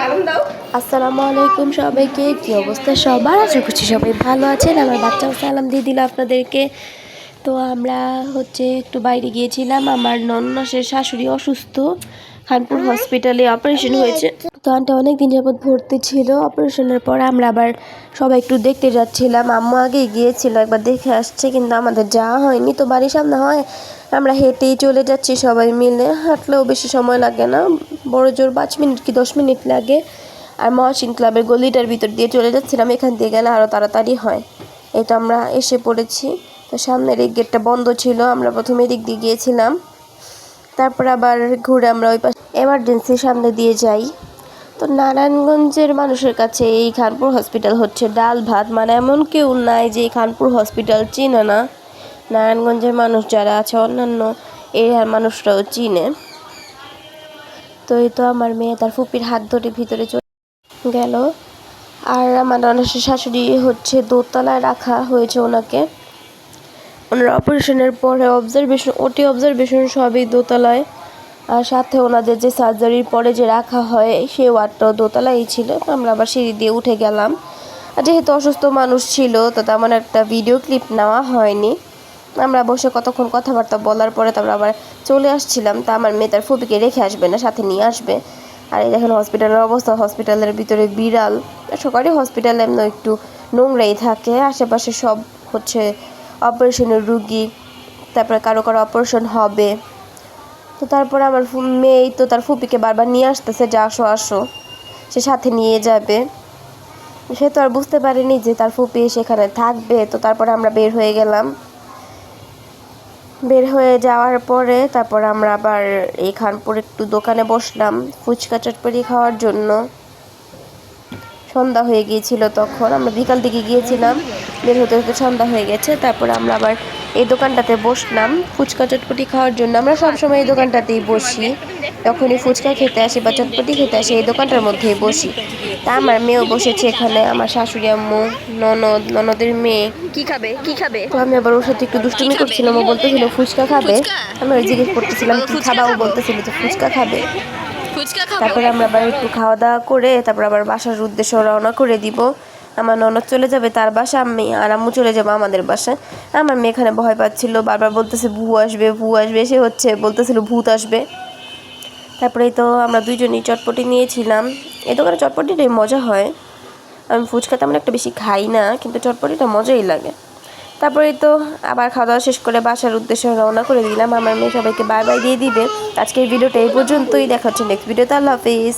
আসসালামু আলাইকুম সবাইকে। কি অবস্থা সবার? আশা করছি সবাই ভালো আছেন। আমার বাচ্চাও সালাম দিয়ে দিল আপনাদেরকে। তো আমরা একটু বাইরে গিয়েছিলাম। আমার নন্নসের শাশুড়ি অসুস্থ, খানপুর হসপিটালে অপারেশন হয়েছে। তো আন্টি অনেক দিন যাবৎ ভর্তি ছিল। অপারেশনের পর আমরা আবার সবাই একটু দেখতে যাচ্ছিলাম। আম্মু আগেই গিয়েছিল, একবার দেখে আসছে, কিন্তু আমাদের যাওয়া হয়নি। তো বাড়ির সামনে হয়, আমরা হেঁটেই চলে যাচ্ছি সবাই মিলে। হাঁটলেও বেশি সময় লাগে না, বড় জোর 5 মিনিট কি 10 মিনিট লাগে। আর মহসিন ক্লাবের গলিটার ভিতর দিয়ে চলে যাচ্ছিলাম, এখান দিয়ে গেলে আরও তাড়াতাড়ি হয়। এটা আমরা এসে পড়েছি। তো সামনের এই গেটটা বন্ধ ছিল, আমরা প্রথমে এদিক দিয়ে গিয়েছিলাম, তারপর আবার ঘুরে আমরা ওই পাশে এমার্জেন্সির সামনে দিয়ে যাই। তো নারায়ণগঞ্জের মানুষের কাছে এই খানপুর হসপিটাল হচ্ছে ডাল ভাত, মানে এমন কেউ নাই যে এই খানপুর হসপিটাল চিনে না। নারায়ণগঞ্জের মানুষ যারা আছে, অন্যান্য এরিয়ার মানুষরাও চিনে। তো এই তো আমার মেয়ে তার ফুপির হাত ধরে ভিতরে চলে গেল। আর আমার ননসের শাশুড়ি দোতলায় রাখা হয়েছে ওনাকে। ওনার অপারেশনের পরে ওটি অবজারভেশন সবই দোতলায়। আর সাথে ওনাদের যে সার্জারির পরে যে রাখা হয় সেই ওয়ার্ডটাও দোতলাই ছিল। আমরা আবার সিঁড়ি দিয়ে উঠে গেলাম। আর যেহেতু অসুস্থ মানুষ ছিল, তো তেমন একটা ভিডিও ক্লিপ নেওয়া হয়নি। আমরা বসে কতক্ষণ কথাবার্তা বলার পরে তারপর আবার চলে আসছিলাম। তা আমার মেয়ে তার ফুপিকে রেখে আসবে না, সাথে নিয়ে আসবে। আর এই দেখেন হসপিটালের অবস্থা, হসপিটালের ভিতরে বিড়াল। সরকারি হসপিটালে এমনি একটু নোংরাই থাকে। আশেপাশে সব অপারেশনের রুগী, তারপরে কারো কারো অপারেশন হবে। তো তারপরে আমার মেয়ে তো তার ফুপিকে বারবার নিয়ে আসতেছে যে আসো আসো, সে সাথে নিয়ে যাবে। সে তো আর বুঝতে পারেনি যে তার ফুপি সেখানে থাকবে। তো তারপরে আমরা বের হয়ে গেলাম। বের হয়ে যাওয়ার পরে তারপর আমরা আবার এই খানপুর একটু দোকানে বসলাম ফুচকা চটপটি খাওয়ার জন্য। সন্ধ্যা হয়ে গিয়েছিল তখন, আমরা বিকাল দিকে গিয়েছিলাম, বের হতে হতে সন্ধ্যা হয়ে গেছে। তারপরে আমরা আবার এই দোকানটাতে বসলাম ফুচকা চটপটি খাওয়ার জন্য। আমরা সবসময় এই দোকানটাতেই বসি, যখনই ফুচকা খেতে আসি বা চটপটি খেতে আসি এই দোকানটার মধ্যেই বসি। তা আমার মেয়েও বসেছে এখানে, আমার শাশুড়ি আম্মু, ননদের মেয়ে। কি খাবে কি খাবে? তো আমি আবার ওর সাথে একটু দুষ্টুমি করছিলাম। ও বলতেছিল ফুচকা খাবে। আমি ওর জিজ্ঞেস করতেছিলাম কি খাবা, ও বলতেছিল যে ফুচকা খাবে। তারপরে আমরা আবার একটু খাওয়া দাওয়া করে তারপর আবার বাসার উদ্দেশ্যে রওনা করে দিব। আমার ননদ চলে যাবে তার বাসা, আমি আর আম্মু চলে যাবো আমাদের বাসায়। আমার মেয়ে এখানে ভয় পাচ্ছিল, বারবার বলতেছে ভূ আসবে ভূ আসবে, সে বলতেছিল ভূত আসবে। তারপরেই তো আমরা দুইজনই চটপটি নিয়েছিলাম। এই দোকানে চটপটিটাই মজা হয়। আমি ফুচকা তেমন একটা বেশি খাই না, কিন্তু চটপটিটা মজাই লাগে। তারপরেই তো আবার খাওয়া দাওয়া শেষ করে বাসার উদ্দেশ্যে রওনা করে দিলাম। আমার মেয়ে সবাইকে বাই বাই দিয়ে দিবে। আজকের ভিডিওটা এই পর্যন্তই, দেখা হচ্ছে নেক্সট ভিডিওতে। আল্লাহ হাফিজ।